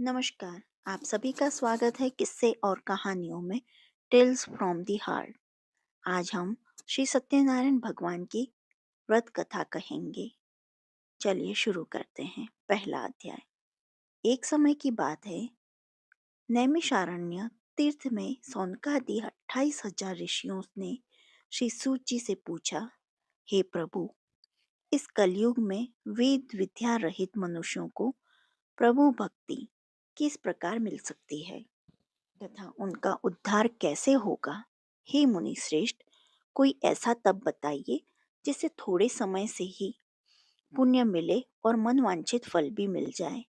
नमस्कार। आप सभी का स्वागत है किस्से और कहानियों में टेल्स फ्रॉम द हार्ट। आज हम श्री सत्यनारायण भगवान की व्रत कथा कहेंगे। चलिए शुरू करते हैं। पहला अध्याय। एक समय की बात है, नैमिषारण्य तीर्थ में सौनकादि 28,000 ऋषियों ने श्री सूत जी से पूछा, हे प्रभु, इस कलयुग में वेद विद्या रहित मनुष्यों को प्रभु भक्ति किस प्रकार मिल सकती है तथा उनका उद्धार कैसे होगा? हे मुनि श्रेष्ठ, कोई ऐसा तप बताइए जिससे थोड़े समय से ही पुण्य मिले और मनवांछित फल भी मिल जाए।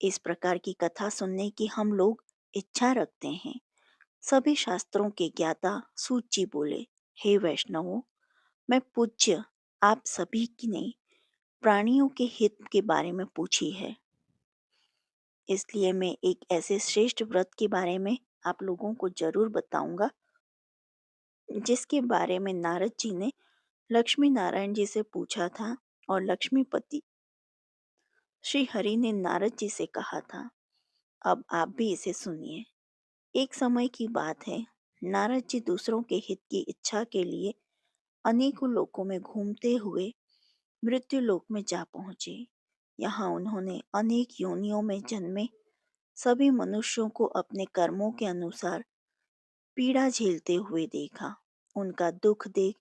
इस प्रकार की कथा सुनने की हम लोग इच्छा रखते हैं। सभी शास्त्रों के ज्ञाता सूत जी बोले, हे वैष्णवों, मैं पूज्य आप सभी की ने प्राणियों के हित के बारे में पूछी है, इसलिए मैं एक ऐसे श्रेष्ठ व्रत के बारे में आप लोगों को जरूर बताऊंगा जिसके बारे में नारद जी ने लक्ष्मी नारायण जी से पूछा था और लक्ष्मीपति श्री हरि ने नारद जी से कहा था। अब आप भी इसे सुनिए। एक समय की बात है, नारद जी दूसरों के हित की इच्छा के लिए अनेकों लोकों में घूमते हुए मृत्यु लोक में जा पहुंचे। यहाँ उन्होंने अनेक योनियों में जन्मे सभी मनुष्यों को अपने कर्मों के अनुसार पीड़ा झेलते हुए देखा। उनका दुख देख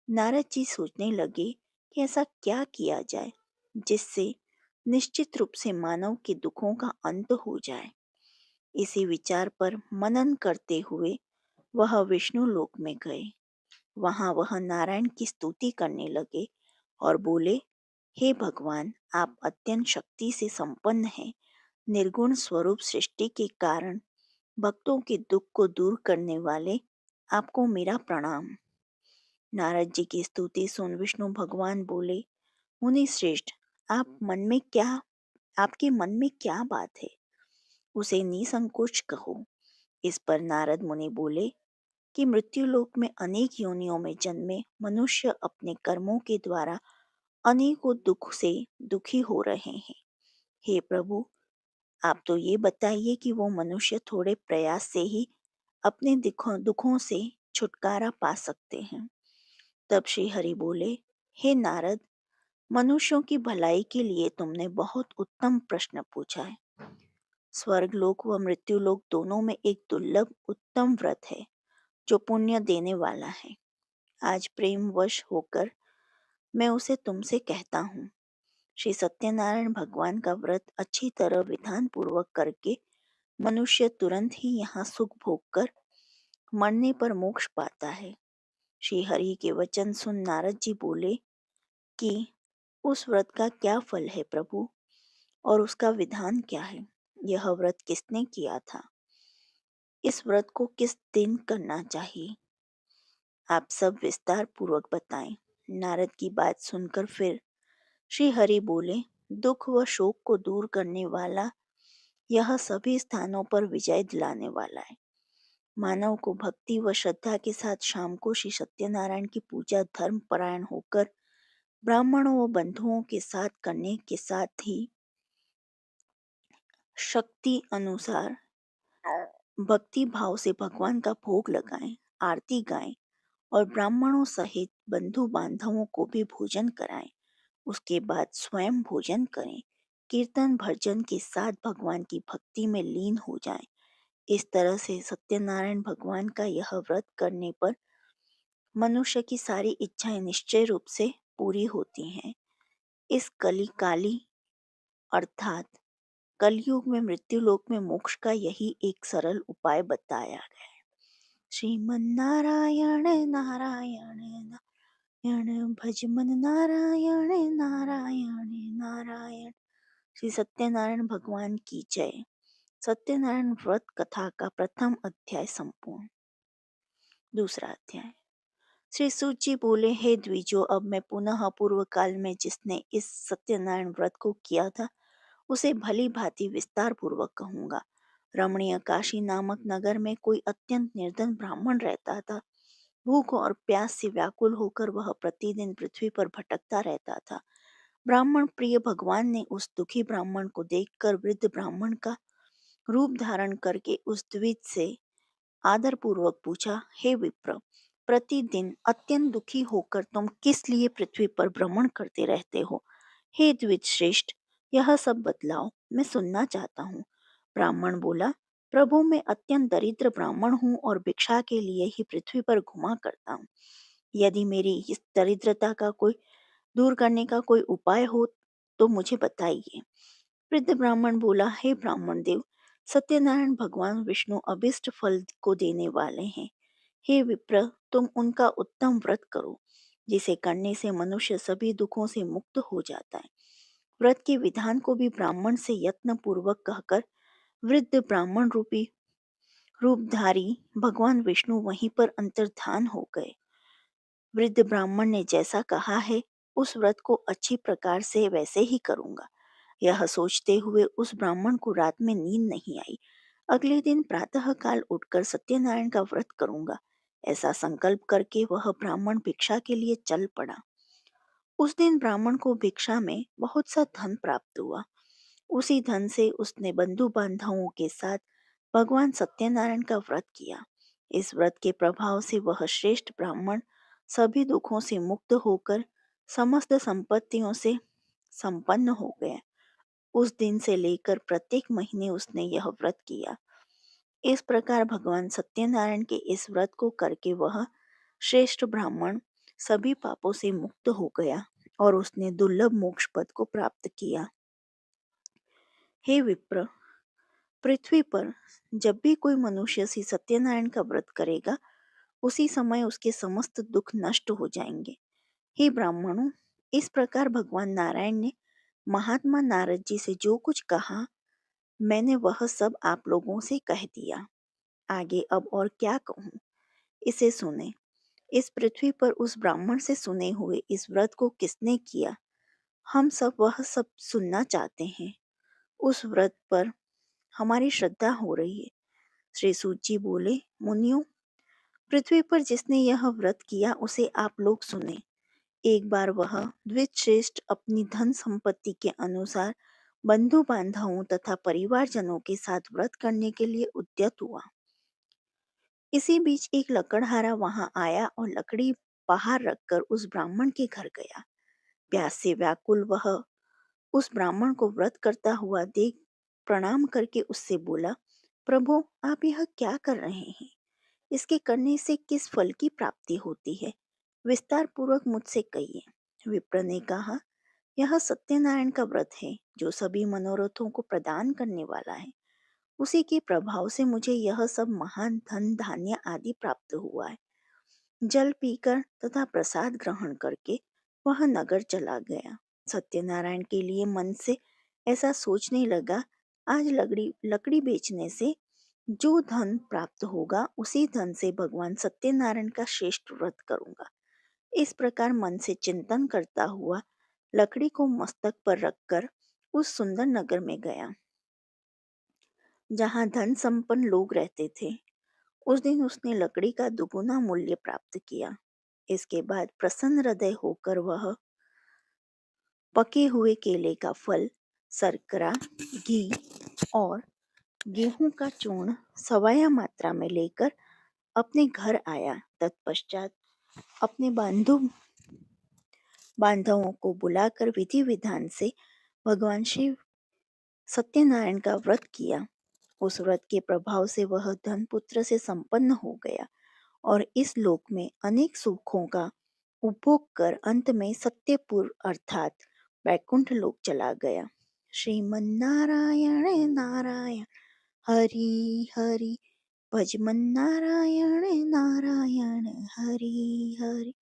नारद जी सोचने लगे कि ऐसा क्या किया जाए जिससे निश्चित रूप से मानव के दुखों का अंत हो जाए। इसी विचार पर मनन करते हुए वह विष्णु लोक में गए। वहां वह नारायण की स्तुति करने लगे और बोले, हे भगवान, आप अत्यंत शक्ति से संपन्न हैं। निर्गुण स्वरूप सृष्टि के कारण भक्तों के दुख को दूर करने वाले, आपको मेरा प्रणाम। नारद जी की स्तुति सुन विष्णु भगवान बोले, मुनि श्रेष्ठ, आपके मन में क्या बात है, उसे निसंकोच कहो। इस पर नारद मुनि बोले कि मृत्युलोक में अनेक योनियों में जन्मे मनुष्य अपने कर्मों के द्वारा अनेकों दुख से दुखी हो रहे हैं। हे प्रभु, आप तो ये बताइए कि वो मनुष्य थोड़े प्रयास से ही अपने दुखों से छुटकारा पा सकते हैं। तब श्री हरि बोले, हे नारद, मनुष्यों की भलाई के लिए तुमने बहुत उत्तम प्रश्न पूछा है। स्वर्ग लोक व मृत्यु लोक दोनों में एक दुर्लभ उत्तम व्रत है जो पुण्य देने वाला है। आज प्रेम वश होकर मैं उसे तुमसे कहता हूँ। श्री सत्यनारायण भगवान का व्रत अच्छी तरह विधान पूर्वक करके मनुष्य तुरंत ही यहाँ सुख भोग कर मरने पर मोक्ष पाता है। श्री हरि के वचन सुन नारद जी बोले कि उस व्रत का क्या फल है प्रभु, और उसका विधान क्या है? यह व्रत किसने किया था? इस व्रत को किस दिन करना चाहिए? आप सब विस्तार पूर्वक बताएं। नारद की बात सुनकर फिर श्री हरि बोले, दुख व शोक को दूर करने वाला, यह सभी स्थानों पर विजय दिलाने वाला है। मानव को भक्ति व श्रद्धा के साथ शाम को श्री सत्यनारायण की पूजा धर्म परायण होकर ब्राह्मणों व बंधुओं के साथ करने के साथ ही शक्ति अनुसार भक्ति भाव से भगवान का भोग लगाएं, आरती गाएं और ब्राह्मणों सहित बंधु बांधवों को भी भोजन कराएं। उसके बाद स्वयं भोजन करें। कीर्तन भजन के साथ भगवान की भक्ति में लीन हो जाएं। इस तरह से सत्यनारायण भगवान का यह व्रत करने पर मनुष्य की सारी इच्छाएं निश्चय रूप से पूरी होती हैं। इस कलिकाली अर्थात कलयुग में मृत्यु लोक में मोक्ष का यही एक सरल उपाय बताया गया है। श्रीमन नारायण नारायण नारायण भज मन नारायण नारायण नारायण। श्री सत्यनारायण भगवान की जय। सत्यनारायण व्रत कथा का प्रथम अध्याय संपूर्ण। दूसरा अध्याय। श्री सूत जी बोले, हे द्विजो, अब मैं पुनः पूर्व काल में जिसने इस सत्यनारायण व्रत को किया था उसे भली भांति विस्तार पूर्वक कहूंगा। रमणीय काशी नामक नगर में कोई अत्यंत निर्धन ब्राह्मण रहता था। भूख और प्यास से व्याकुल होकर वह प्रतिदिन पृथ्वी पर भटकता रहता था। ब्राह्मण प्रिय भगवान ने उस दुखी ब्राह्मण को देखकर वृद्ध ब्राह्मण का रूप धारण करके उस द्विज से आदरपूर्वक पूछा, हे विप्र, प्रतिदिन अत्यंत दुखी होकर तुम किस लिए पृथ्वी पर भ्रमण करते रहते हो? हे द्विज श्रेष्ठ, यह सब बतलाओ, मैं सुनना चाहता हूँ। ब्राह्मण बोला, प्रभु, मैं अत्यंत दरिद्र ब्राह्मण हूँ और भिक्षा के लिए ही पृथ्वी पर घुमा करता हूँ। यदि मेरी इस दरिद्रता का कोई दूर करने का कोई उपाय हो तो मुझे बताइए। वृद्ध ब्राह्मण बोला, हे ब्राह्मण देव, सत्यनारायण भगवान विष्णु अभिष्ट फल को देने वाले हैं। हे विप्र, तुम उनका उत्तम व्रत करो, जिसे करने से मनुष्य सभी दुखों से मुक्त हो जाता है। व्रत के विधान को भी ब्राह्मण से यत्न पूर्वक कहकर वृद्ध ब्राह्मण रूपी रूपधारी भगवान विष्णु वहीं पर अंतर्धान हो गए। वृद्ध ब्राह्मण ने जैसा कहा है, उस व्रत को अच्छी प्रकार से वैसे ही करूंगा। यह सोचते हुए उस ब्राह्मण को रात में नींद नहीं आई। अगले दिन प्रातःकाल उठकर सत्यनारायण का व्रत करूंगा, ऐसा संकल्प करके वह ब्राह्मण भिक्षा के लिए चल पड़ा। उस दिन ब्राह्मण को भिक्षा में बहुत सा धन प्राप्त हुआ। उसी धन से उसने बंधु बांधवों के साथ भगवान सत्यनारायण का व्रत किया। इस व्रत के प्रभाव से वह श्रेष्ठ ब्राह्मण सभी दुखों से मुक्त होकर समस्त संपत्तियों से संपन्न हो गया। उस दिन से लेकर प्रत्येक महीने उसने यह व्रत किया। इस प्रकार भगवान सत्यनारायण के इस व्रत को करके वह श्रेष्ठ ब्राह्मण सभी पापों से मुक्त हो गया और उसने दुर्लभ मोक्ष पद को प्राप्त किया। हे विप्र, पृथ्वी पर जब भी कोई मनुष्य श्री सत्यनारायण का व्रत करेगा, उसी समय उसके समस्त दुख नष्ट हो जाएंगे। हे ब्राह्मणों, इस प्रकार भगवान नारायण ने महात्मा नारद जी से जो कुछ कहा, मैंने वह सब आप लोगों से कह दिया। आगे अब और क्या कहूँ, इसे सुने। इस पृथ्वी पर उस ब्राह्मण से सुने हुए इस व्रत को किसने किया, हम सब वह सब सुनना चाहते हैं। उस व्रत पर हमारी श्रद्धा हो रही है। श्री सूत जी बोले, मुनियों, पृथ्वी पर जिसने यह व्रत किया उसे आप लोग सुने। एक बार वह द्विजश्रेष्ठ अपनी धन संपत्ति के अनुसार बंधु बांधवों तथा परिवारजनों के साथ व्रत करने के लिए उद्यत हुआ। इसी बीच एक लकड़हारा वहां आया और लकड़ी बाहर रखकर उस ब्राह्मण के घर गया। प्यास से व्याकुल वह उस ब्राह्मण को व्रत करता हुआ देख प्रणाम करके उससे बोला, प्रभु, आप यह क्या कर रहे हैं? इसके करने से किस फल की प्राप्ति होती है? विस्तार पूर्वक मुझसे कहिए। विप्र ने कहा, यह सत्यनारायण का व्रत है जो सभी मनोरथों को प्रदान करने वाला है। उसी के प्रभाव से मुझे यह सब महान धन धान्य आदि प्राप्त हुआ है। जल पीकर तथा प्रसाद ग्रहण करके वह नगर चला गया। सत्यनारायण के लिए मन से ऐसा सोचने लगा, आज लकड़ी लकड़ी बेचने से जो धन प्राप्त होगा उसी धन से भगवान सत्यनारायण का श्रेष्ठ व्रत करूंगा। इस प्रकार मन से चिंतन करता हुआ लकड़ी को मस्तक पर रखकर उस सुंदर नगर में गया जहाँ धन संपन्न लोग रहते थे। उस दिन उसने लकड़ी का दुगुना मूल्य प्राप्त किया। इसके बाद प्रसन्न हृदय होकर वह पके हुए केले का फल, शर्करा, घी और गेहूं का चूर्ण सवाया मात्रा में लेकर अपने घर आया। तत्पश्चात अपने बांधवों को बुलाकर विधि विधान से भगवान शिव सत्यनारायण का व्रत किया। उस व्रत के प्रभाव से वह धन पुत्र से संपन्न हो गया और इस लोक में अनेक सुखों का उपभोग कर अंत में सत्यपुर अर्थात वैकुंठ लोक चला गया। श्रीमन नारायण नारायण हरि हरि, भजमन नारायण नारायण हरि हरि।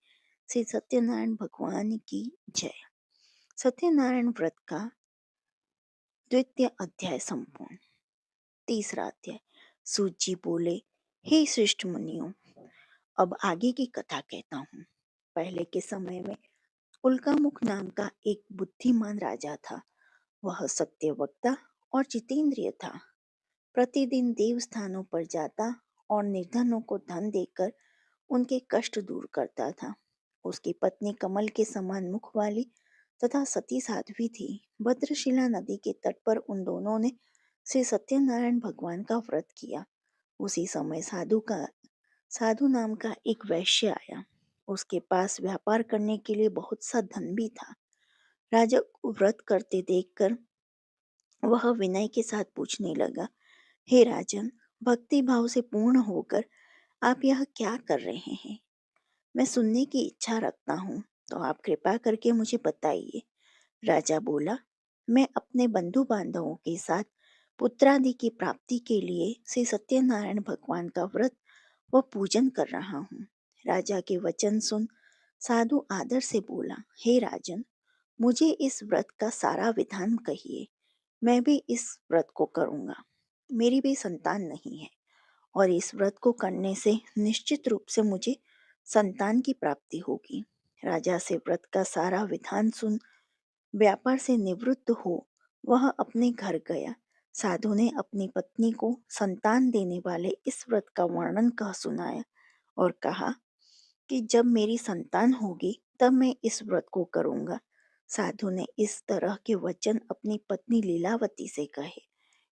श्री सत्यनारायण भगवान की जय। सत्यनारायण व्रत का द्वितीय अध्याय संपूर्ण। तीसरा अध्याय। सूत जी बोले, हे श्रेष्ठ मुनियों, अब आगे की कथा कहता हूँ। पहले के समय में उल्कामुख नाम का एक बुद्धिमान राजा था। वह सत्यवक्ता और जितेंद्रिय था। प्रतिदिन देव स्थानों पर जाता और निर्धनों को धन देकर उनके कष्ट दूर करता था। उसकी पत्नी कमल के समान मुख वाली तथा सती साध्वी थी। भद्रशिला नदी के तट पर उन दोनों ने श्री सत्यनारायण भगवान का व्रत किया। उसी समय साधु नाम का एक वैश्य आया। उसके पास व्यापार करने के लिए बहुत सा धन भी था। राजा को व्रत करते देखकर वह विनय के साथ पूछने लगा, हे राजन, भक्ति भाव से पूर्ण होकर आप यह क्या कर रहे हैं? मैं सुनने की इच्छा रखता हूँ, तो आप कृपा करके मुझे बताइए। राजा बोला, मैं अपने बंधु बांधवों के साथ पुत्रादि की प्राप्ति के लिए श्री सत्यनारायण भगवान का व्रत व पूजन कर रहा हूँ। राजा के वचन सुन साधु आदर से बोला, हे राजन, मुझे इस व्रत का सारा विधान कहिए। मैं भी इस व्रत को करूँगा। मेरी भी संतान नहीं है और इस व्रत को करने से निश्चित रूप से मुझे संतान की प्राप्ति होगी। राजा से व्रत का सारा विधान सुन व्यापार से निवृत्त हो वह अपने घर गया। साधु ने अपनी पत्नी को संतान देने वाले इस व्रत का वर्णन कह सुनाया और कहा कि जब मेरी संतान होगी तब मैं इस व्रत को करूंगा। साधु ने इस तरह के वचन अपनी पत्नी लीलावती से कहे।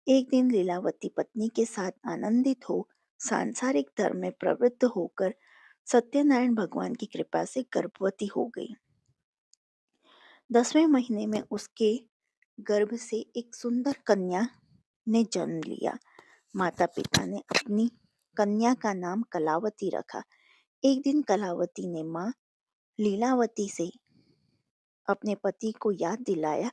एक दिन लीलावती पत्नी के साथ आनंदित हो सांसारिक धर्म में प्रवृत्त होकर सत्यनारायण भगवान की कृपा से गर्भवती हो गई। 10वें महीने में उसके गर्भ से एक सुंदर कन्या ने जन्म लिया। माता पिता ने अपनी कन्या का नाम कलावती रखा। एक दिन कलावती ने माँ लीलावती से अपने पति को याद दिलाया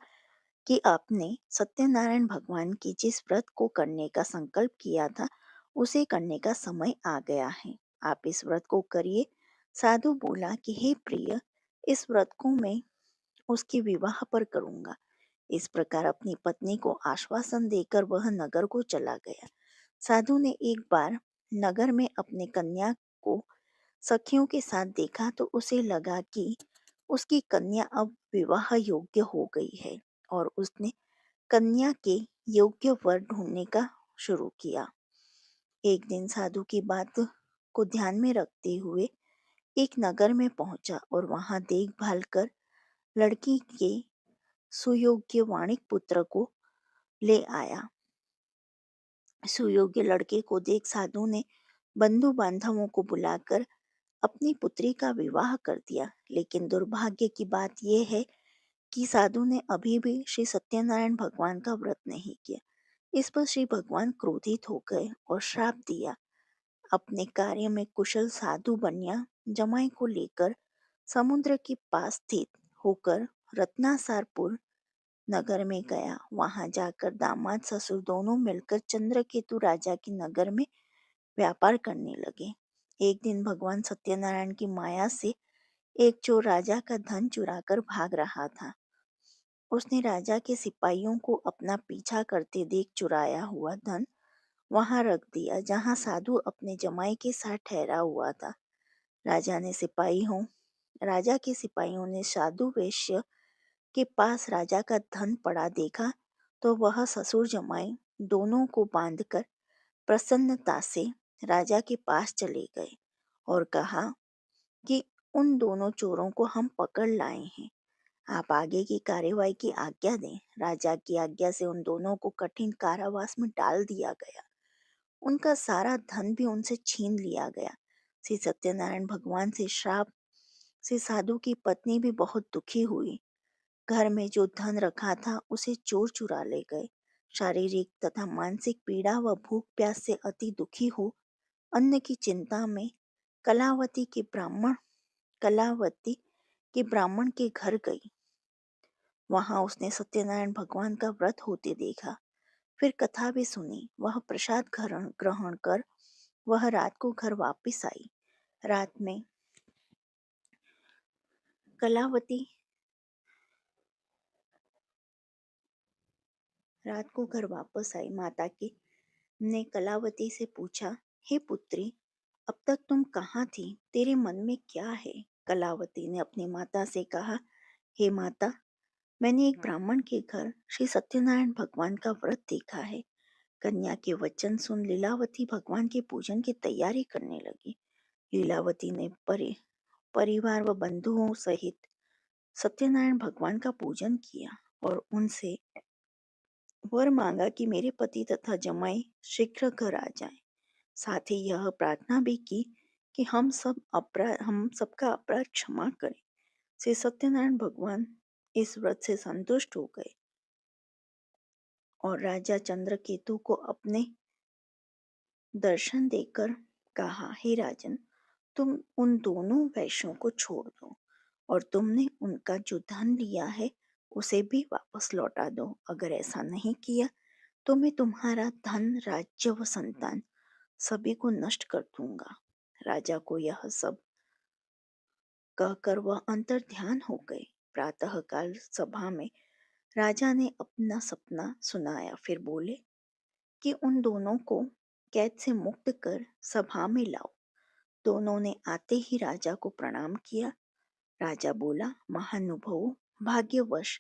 कि आपने सत्यनारायण भगवान की जिस व्रत को करने का संकल्प किया था उसे करने का समय आ गया है। आप इस व्रत को करिए। साधु बोला कि हे प्रिय, इस व्रत को मैं उसके विवाह पर करूंगा। इस प्रकार अपनी पत्नी को आश्वासन देकर वह नगर को चला गया। साधु ने एक बार नगर में अपनी कन्या को सखियों के साथ देखा तो उसे लगा कि उसकी कन्या अब विवाह योग्य हो गई है और उसने कन्या के योग्य वर ढूंढने का शुरू किया। एक दिन साधु की बात को ध्यान में रखते हुए एक नगर में पहुंचा और वहां देखभाल कर लड़की के सुयोग्य वाणिक पुत्र को ले आया। सुयोग्य लड़के को देख साधु ने बंधु बांधवों को बुलाकर अपनी पुत्री का विवाह कर दिया। लेकिन दुर्भाग्य की बात यह है कि साधु ने अभी भी श्री सत्यनारायण भगवान का व्रत नहीं किया। इस पर श्री भगवान क्रोधित हो गए और श्राप दिया। अपने कार्य में कुशल साधु बनिया जमाई को लेकर समुद्र के पास स्थित होकर रत्नासारपुर नगर में गया। वहां जाकर दामाद ससुर दोनों मिलकर चंद्रकेतु राजा के नगर में व्यापार करने लगे। एक दिन भगवान सत्यनारायण की माया से एक चोर राजा का धन चुराकर भाग रहा था। उसने राजा के सिपाहियों को अपना पीछा करते देख चुराया हुआ धन वहां रख दिया जहां साधु अपने जमाई के साथ ठहरा हुआ था। राजा के सिपाहियों ने साधु वेश्य के पास राजा का धन पड़ा देखा तो वह ससुर जमाई दोनों को बांधकर प्रसन्नता से राजा के पास चले गए और कहा कि उन दोनों चोरों को हम पकड़ लाए हैं। आप आगे की कार्यवाही की आज्ञा दें। राजा की आज्ञा से उन दोनों को कठिन कारावास में डाल दिया गया। उनका सारा धन भी उनसे छीन लिया गया। श्री सत्यनारायण भगवान से श्राप से साधु की पत्नी भी बहुत दुखी हुई। घर में जो धन रखा था उसे चोर चुरा ले गए। शारीरिक तथा मानसिक पीड़ा व भूख प्यास से अति दुखी हो अन्न की चिंता में कलावती के ब्राह्मण के घर गई। वहां उसने सत्यनारायण भगवान का व्रत होते देखा। फिर कथा भी सुनी। वह प्रसाद ग्रहण कर वह रात में कलावती रात को घर वापस आई। माता की ने कलावती से पूछा, हे पुत्री, अब तक तुम कहाँ थी? तेरे मन में क्या है? कलावती ने अपनी माता से कहा, हे माता, मैंने एक ब्राह्मण के घर श्री सत्यनारायण भगवान का व्रत देखा है। कन्या के वचन सुन लीलावती भगवान के पूजन की तैयारी करने लगी। लीलावती ने परिवार व बंधुओं सहित सत्यनारायण भगवान का पूजन किया और उनसे वर मांगा कि मेरे पति तथा जमाई शीघ्र घर आ जाएं। साथ ही यह प्रार्थना भी की कि हम सबका अपराध क्षमा करें। श्री सत्यनारायण भगवान इस व्रत से संतुष्ट हो गए और राजा चंद्रकेतु को अपने दर्शन देकर कहा, हे राजन, तुम उन दोनों वैश्यों को छोड़ दो और तुमने उनका जो धन लिया है उसे भी वापस लौटा दो। अगर ऐसा नहीं किया तो मैं तुम्हारा धन, राज्य व संतान सभी को नष्ट कर दूंगा। राजा को यह सब कहकर वह अंतर ध्यान हो गए। प्रातःकाल सभा में राजा ने अपना सपना सुनाया, फिर बोले कि उन दोनों को कैद से मुक्त कर सभा में लाओ। दोनों ने आते ही राजा को प्रणाम किया। राजा बोला, महानुभावों, भाग्यवश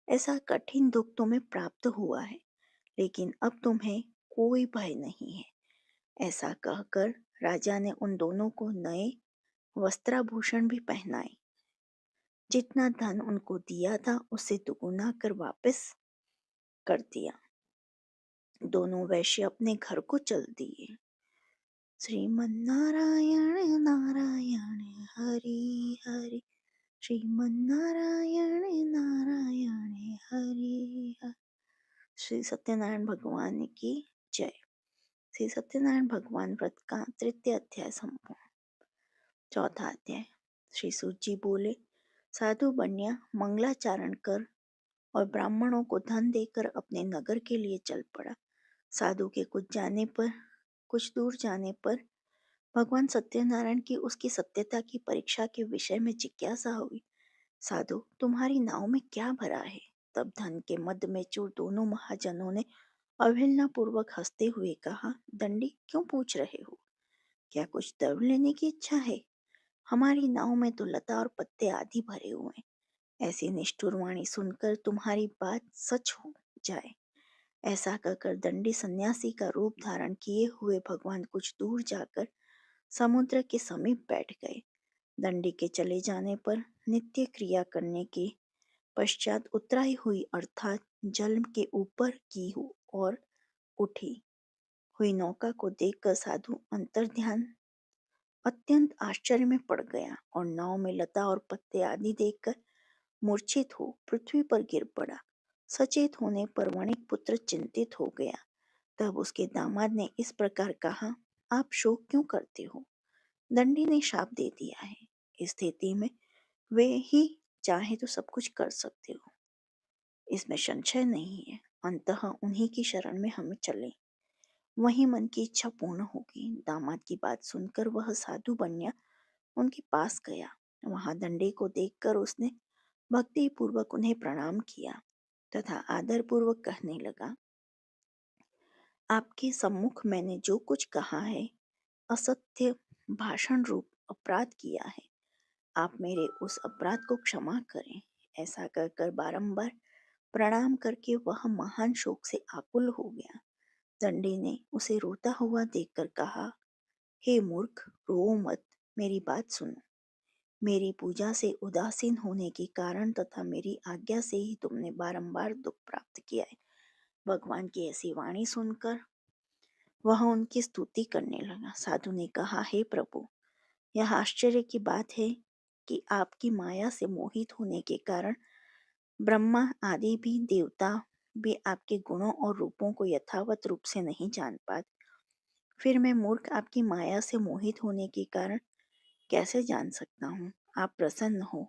ऐसा कठिन दुख तुम्हें प्राप्त हुआ है, लेकिन अब तुम्हें कोई भय नहीं है। ऐसा कहकर राजा ने उन दोनों को नए वस्त्राभूषण भी पहनाए। जितना धन उनको दिया था उससे दुगुना कर वापस कर दिया। दोनों वैश्य अपने घर को चल दिए। श्रीमन्नारायण नारायण हरि हरि, श्रीमन्नारायण नारायण हरि हरि। श्री सत्यनारायण भगवान की जय। श्री सत्यनारायण भगवान व्रत का तृतीय अध्याय संपूर्ण। चौथा अध्याय। श्री सूत जी बोले, साधु बन्या मंगलाचरण कर और ब्राह्मणों को धन देकर अपने नगर के लिए चल पड़ा। साधु के कुछ दूर जाने पर भगवान सत्यनारायण की उसकी सत्यता की परीक्षा के विषय में जिज्ञासा हुई। साधु, तुम्हारी नाव में क्या भरा है? तब धन के मद में चूर दोनों महाजनों ने अवहेलना पूर्वक हंसते हुए कहा, दंडी, क्यों पूछ रहे हो? क्या कुछ द्रव्य लेने की इच्छा है? हमारी नाव में तो लता और पत्ते आदि भरे हुए हैं। ऐसी निष्ठुर वाणी सुनकर तुम्हारी बात सच हो जाए। ऐसा कहकर दंडी सन्यासी का रूप धारण किए हुए भगवान कुछ दूर जाकर समुद्र के समीप बैठ गए। दंडी के चले जाने पर नित्य क्रिया करने के पश्चात उतराई हुई अर्थात जल के ऊपर की और उठी हुई नौका को देखकर साधु अंतर्ध्यान अत्यंत आश्चर्य में पड़ गया और नाव में लता और पत्ते आदि देखकर मूर्छित हो पृथ्वी पर गिर पड़ा। सचेत होने पर वणिक पुत्र चिंतित हो गया। तब उसके दामाद ने इस प्रकार कहा, आप शोक क्यों करते हो? दंडी ने शाप दे दिया है। इस स्थिति में वे ही चाहे तो सब कुछ कर सकते हो, इसमें संशय नहीं है। अंततः उन्हीं की शरण में हमें चले, वही मन की इच्छा पूर्ण होगी। दामाद की बात सुनकर वह साधु बन्या उनके पास गया। वहां दंडे को देखकर उसने भक्ति पूर्वक उन्हें प्रणाम किया तथा आदर पूर्वक कहने लगा, आपके सम्मुख मैंने जो कुछ कहा है, असत्य भाषण रूप अपराध किया है। आप मेरे उस अपराध को क्षमा करें। ऐसा कहकर बारंबार प्रणाम करके वह महान शोक से आकुल हो गया। दंडी ने उसे रोता हुआ देखकर कहा, हे मूर्ख, रो मत, मेरी बात सुनो। मेरी पूजा से उदासीन होने के कारण तथा मेरी आज्ञा से ही तुमने बारंबार दुख प्राप्त किया है। भगवान की ऐसी वाणी सुनकर वह उनकी स्तुति करने लगा। साधु ने कहा, हे प्रभु, यह आश्चर्य की बात है कि आपकी माया से मोहित होने के कारण ब्रह्मा आदि भी देवता भी आपके गुणों और रूपों को यथावत रूप से नहीं जान पाते। फिर मैं मूर्ख आपकी माया से मोहित होने के कारण कैसे जान सकता हूँ? आप प्रसन्न हो,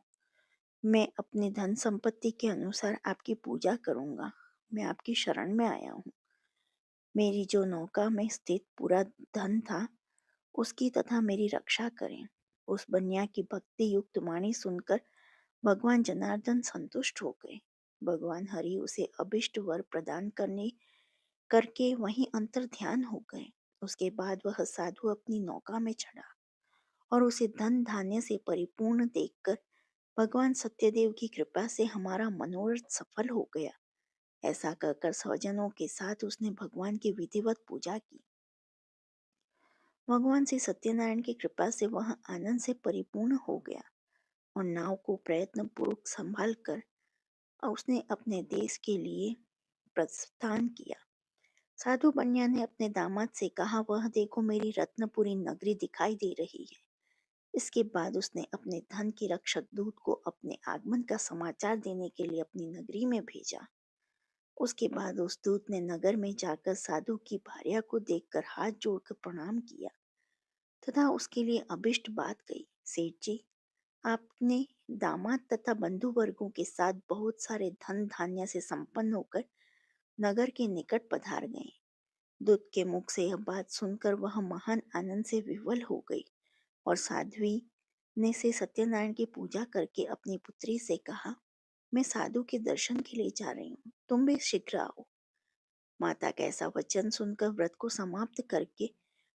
मैं अपनी धन संपत्ति के अनुसार आपकी पूजा करूंगा। मैं आपकी शरण में आया हूँ। मेरी जो नौका में स्थित पूरा धन था उसकी तथा मेरी रक्षा करें। उस बन्या की भक्ति युक्त वाणी सुनकर भगवान जनार्दन संतुष्ट हो गए। भगवान हरि उसे अभिष्ट वर प्रदान करके वहीं अंतर ध्यान हो गए। उसके बाद वह साधु अपनी नौका में चढ़ा और उसे धन धान्य से परिपूर्ण देखकर भगवान सत्यदेव की कृपा से हमारा मनोरथ सफल हो गया। ऐसा कहकर स्वजनों के साथ उसने भगवान की विधिवत पूजा की। भगवान श्री सत्यनारायण की कृपा से वह आनंद से परिपूर्ण हो गया और नाव को प्रयत्न पूर्वक संभाल कर उसने अपने देश के लिए प्रस्थान किया। साधु बन्या ने अपने दामाद से कहा, वह देखो मेरी रत्नपुरी नगरी दिखाई दे रही है। इसके बाद उसने अपने धन के रक्षक दूत को अपने आगमन का समाचार देने के लिए अपनी नगरी में भेजा। उसके बाद उस दूत ने नगर में जाकर साधु की भार्या को देखकर हाथ जोड़कर प्रणाम किया तथा उसके लिए अभिष्ट बात कही। सेठ जी, आपने दामाद तथा बंधु वर्गों के साथ बहुत सारे धन धान्य से संपन्न होकर नगर के निकट पधार गए। दूत के मुख से यह बात सुनकर वह महान आनंद से विह्वल हो गई और साध्वी ने से सत्यनारायण की पूजा करके अपनी पुत्री से कहा, मैं साधु के दर्शन के लिए जा रही हूँ, तुम भी शीघ्र आओ। माता का ऐसा वचन सुनकर व्रत को समाप्त करके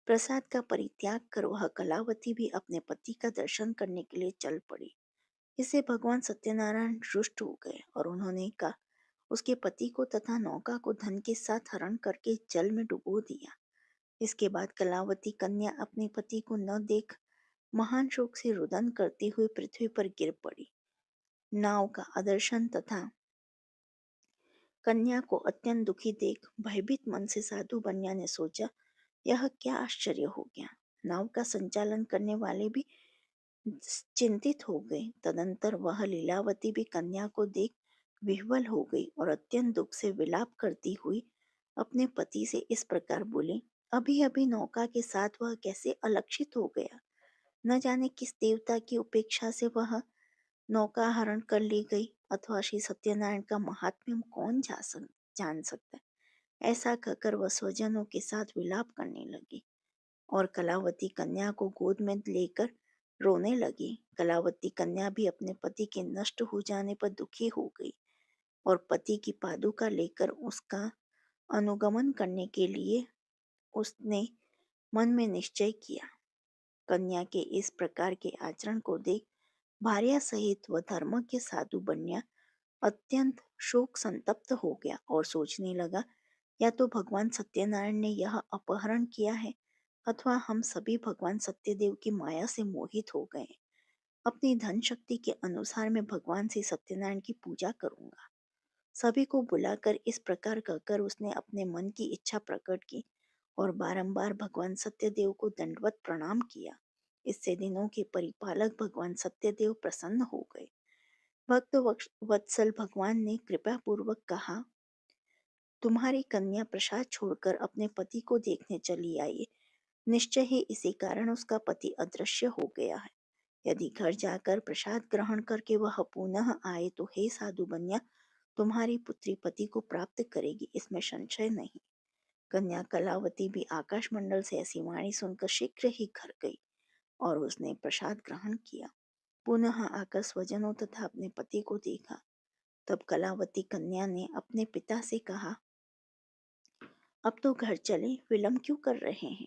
प्रसाद का परित्याग कर वह कलावती भी अपने पति का दर्शन करने के लिए चल पड़ी। इससे भगवान सत्यनारायण रुष्ट हो गए और उन्होंने कहा उसके पति को तथा नौका को धन के साथ हरण करके जल में डुबो दिया। इसके बाद कलावती कन्या अपने पति को न देख महान शोक से रुदन करती हुई पृथ्वी पर गिर पड़ी। नाव का आदर्शन तथा कन्या को अत्यंत दुखी देख भयभीत मन से साधु बन्या ने सोचा, यह क्या आश्चर्य हो गया। नाव का संचालन करने वाले भी चिंतित हो गए। तदंतर वह लीलावती भी कन्या को देख विह्वल हो गई और अत्यंत दुख से विलाप करती हुई अपने पति से इस प्रकार बोली, अभी अभी नौका के साथ वह कैसे अलक्षित हो गया। न जाने किस देवता की उपेक्षा से वह नौका हरण कर ली गई, अथवा श्री सत्यनारायण का महात्म्य कौन जान सकता है। ऐसा कहकर वह स्वजनों के साथ विलाप करने लगी और कलावती कन्या को गोद में लेकर रोने लगी। कलावती कन्या भी अपने पति के नष्ट हो जाने पर दुखी हो गई और पति की पादुका लेकर उसका अनुगमन करने के लिए उसने मन में निश्चय किया। कन्या के इस प्रकार के आचरण को देख भार्या सहित वह धर्मज्ञ साधु बन्या अत्यंत शोक संतप्त हो गया और सोचने लगा, या तो भगवान सत्यनारायण ने यह अपहरण किया है अथवा हम सभी भगवान सत्यदेव की माया से मोहित हो गए। अपनी धन शक्ति के अनुसार मैं भगवान श्री सत्यनारायण की पूजा करूंगा। सभी को बुलाकर इस प्रकार कहकर उसने अपने मन की इच्छा प्रकट की और बारंबार भगवान सत्यदेव को दंडवत प्रणाम किया। इससे दिनों के परिपालक भगवान सत्यदेव प्रसन्न हो गए। भक्त वत्सल भगवान ने कृपा पूर्वक कहा, तुम्हारी कन्या प्रसाद छोड़कर अपने पति को देखने चली आई है। निश्चय ही इसी कारण उसका पति अदृश्य हो गया है। यदि घर जाकर प्रसाद ग्रहण करके वह पुनः आए तो हे साधु बन्या, तुम्हारी पुत्री पति को प्राप्त करेगी, इसमें संशय नहीं। कन्या कलावती भी आकाश मंडल से ऐसी वाणी सुनकर शीघ्र ही घर गई और उसने प्रसाद ग्रहण किया। पुनः आकर स्वजनों तथा अपने पति को देखा। तब कलावती कन्या ने अपने पिता से कहा, अब तो घर चले, विलंब क्यों कर रहे हैं।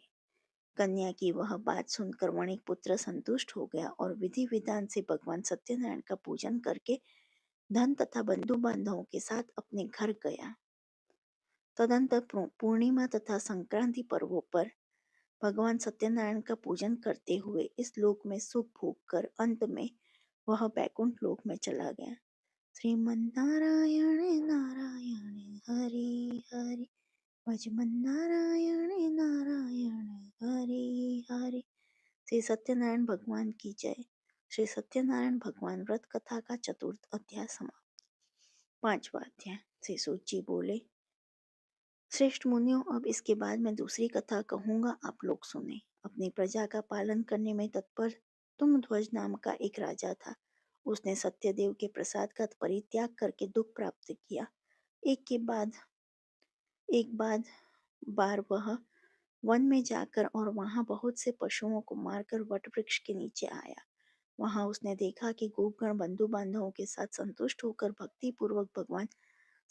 कन्या की वह बात सुनकर वणिक पुत्र संतुष्ट हो गया और विधि विधान से भगवान सत्यनारायण का पूजन करके धन तथा बंधु बांधवों के साथ अपने घर गया। तदंतर पूर्णिमा तथा संक्रांति पर्वों पर भगवान सत्यनारायण का पूजन करते हुए इस लोक में सुख भोग कर अंत में वह बैकुंठ लोक में चला गया। श्रीमन नारायण नारायण हरि हरि, भजमन नारायण नारायण हरि हरि। श्री सत्यनारायण भगवान की जय। श्री सत्यनारायण भगवान व्रत कथा का चतुर्थ अध्याय समाप्त। पांचवा अध्याय। श्री सूत जी बोले, श्रेष्ठ मुनियों, अब इसके बाद मैं दूसरी कथा कहूंगा, आप लोग सुने। अपनी प्रजा का पालन करने में तत्पर तुंगध्वज नाम का एक राजा था। उसने सत्यदेव के प्रसाद का परित्याग करके दुख प्राप्त किया। एक के बाद एक बार वह वन में जाकर और वहां बहुत से पशुओं को मारकर वट वृक्ष के नीचे आया। वहां उसने देखा कि गोपगण बंधु बांधवों के साथ संतुष्ट होकर भक्ति पूर्वक भगवान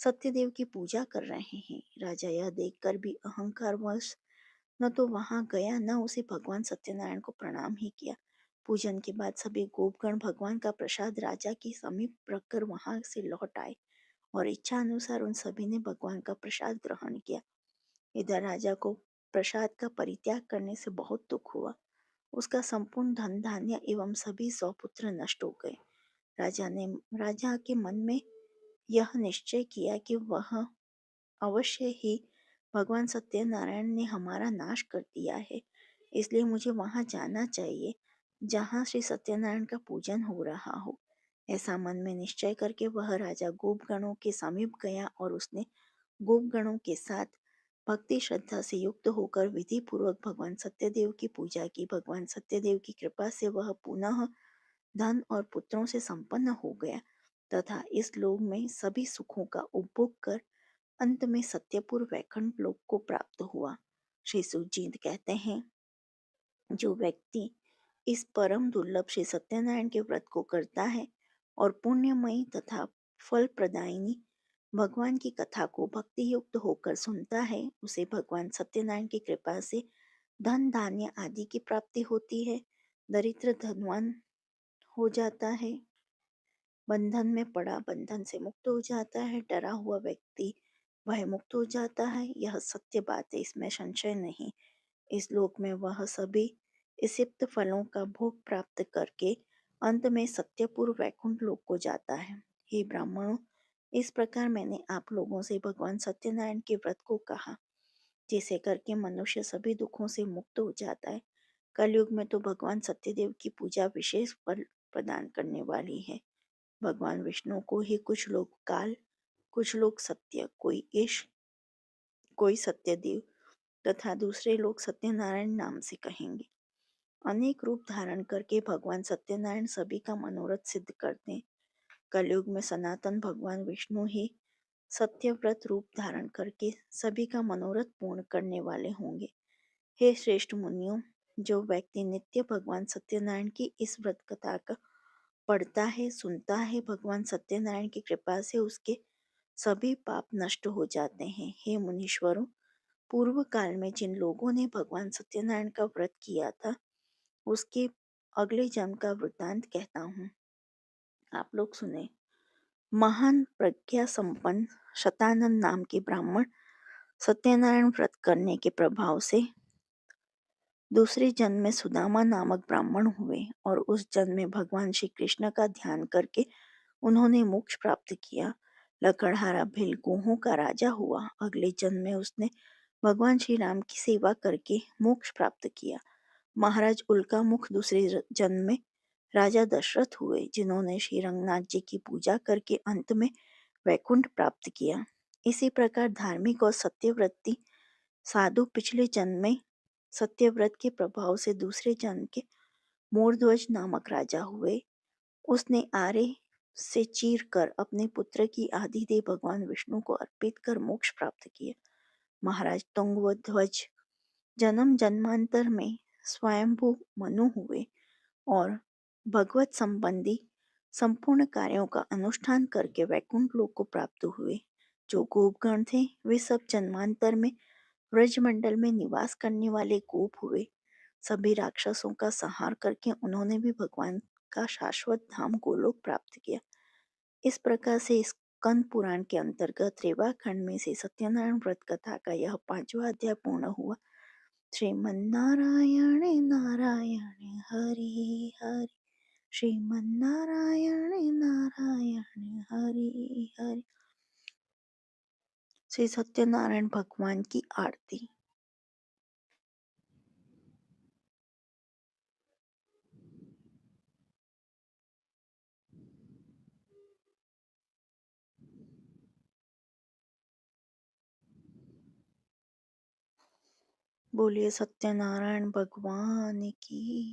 सत्यदेव की पूजा कर रहे हैं। राजा यह देखकर भी अहंकारवश न तो वहां गया न उसे भगवान सत्यनारायण को प्रणाम ही किया। पूजन के बाद सभी गोपगण भगवान का प्रसाद राजा के समीप रखकर वहां से लौट आए और इच्छा अनुसार उन सभी ने भगवान का प्रसाद ग्रहण किया। इधर राजा को प्रसाद का परित्याग करने से बहुत दुख हुआ। उसका संपूर्ण धन धान्य एवं सभी सौपुत्र नष्ट हो गए। राजा के मन में यह निश्चय किया कि वह अवश्य ही भगवान सत्यनारायण ने हमारा नाश कर दिया है, इसलिए मुझे वहां जाना चाहिए जहाँ श्री सत्यनारायण का पूजन हो रहा हो। ऐसा मन में निश्चय करके वह राजा गोपगणों के समीप गया और उसने गोपगणों के साथ भक्ति श्रद्धा से युक्त होकर विधि पूर्वक भगवान सत्यदेव की पूजा की। भगवान सत्यदेव की कृपा से वह पुनः धन और पुत्रों से संपन्न हो गया तथा इस लोक में सभी सुखों का उपभोग कर अंत में सत्यपुर वैकुंठ लोक को प्राप्त हुआ। श्री सुखजीत कहते हैं, जो व्यक्ति इस परम दुर्लभ श्री सत्यनारायण के व्रत को करता है और पुण्यमयी तथा फल प्रदायिनी भगवान की कथा को भक्ति युक्त होकर सुनता है, उसे भगवान सत्यनारायण की कृपा से धन धान्य आदि की प्राप्ति होती है। दरिद्र धनवान हो जाता है, बंधन में पड़ा बंधन से मुक्त हो जाता है, डरा हुआ व्यक्ति भय मुक्त हो जाता है। यह सत्य बात है, इसमें संशय नहीं। इस लोक में वह सभी इसिप्त फलों का भोग प्राप्त करके अंत में सत्यपुर वैकुंठ लोक को जाता है। हे ब्राह्मणों, इस प्रकार मैंने आप लोगों से भगवान सत्यनारायण के व्रत को कहा, जिसे करके मनुष्य सभी दुखों से मुक्त हो जाता है। कलयुग में तो भगवान सत्यदेव की पूजा विशेष फल प्रदान करने वाली है। भगवान विष्णु को ही कुछ लोग काल, कुछ लोग सत्य, कोई ईश, कोई सत्यदेव तथा दूसरे लोग सत्यनारायण नाम से कहेंगे। अनेक रूप धारण करके भगवान सत्यनारायण सभी का मनोरथ सिद्ध करते हैं। कलयुग में सनातन भगवान विष्णु ही सत्यव्रत रूप धारण करके सभी का मनोरथ पूर्ण करने वाले होंगे। हे श्रेष्ठ मुनियों, जो व्यक्ति नित्य भगवान सत्यनारायण की इस व्रत कथा का पढ़ता है, सुनता है, भगवान सत्यनारायण की कृपा से उसके सभी पाप नष्ट हो जाते हैं। हे मुनीश्वरों, पूर्व काल में जिन लोगों ने भगवान सत्यनारायण का व्रत किया था, उसके अगले जन्म का वृत्तांत कहता हूँ, आप लोग सुने। महान प्रज्ञा संपन्न शतानंद नाम के ब्राह्मण सत्यनारायण व्रत करने के प्रभाव से दूसरे जन्म में सुदामा नामक ब्राह्मण हुए और उस जन्म में भगवान श्री कृष्ण का ध्यान करके उन्होंने मोक्ष प्राप्त किया। लकड़हारा भिल गोहों का राजा हुआ। अगले जन्म में उसने भगवान श्री राम की सेवा करके मोक्ष प्राप्त किया। महाराज उल्का मुख दूसरे जन्म में राजा दशरथ हुए, जिन्होंने श्री रंगनाथ जी की पूजा करके अंत में वैकुंठ प्राप्त किया। इसी प्रकार धार्मिक और सत्यव्रती साधु पिछले जन्म में सत्यव्रत के प्रभाव से दूसरे जन्म के मोरध्वज नामक राजा हुए। उसने आर्य से चीर कर अपने पुत्र की आदिदेव भगवान विष्णु को अर्पित कर मोक्ष प्राप्त किया। महाराज तुंगध्वज जन्म जन्मांतर में स्वयंभू मनु हुए और भगवत संबंधी संपूर्ण कार्यों का अनुष्ठान करके वैकुंठ लोक को प्राप्त हुए। जो गोपगण थे, वे सब जन्मांतर में ब्रजमंडल में निवास करने वाले गोप हुए। सभी राक्षसों का संहार करके उन्होंने भी भगवान का शाश्वत धाम गोलोक प्राप्त किया। इस प्रकार से स्कंद पुराण के अंतर्गत रेवा खंड में से सत्यनारायण व्रत कथा का यह 5वां अध्याय पूर्ण हुआ। श्रीमन्नारायण नारायण हरि हरि, श्रीमन्नारायण नारायण हरि हरि। श्री सत्यनारायण भगवान की आरती। बोलिए सत्यनारायण भगवान की।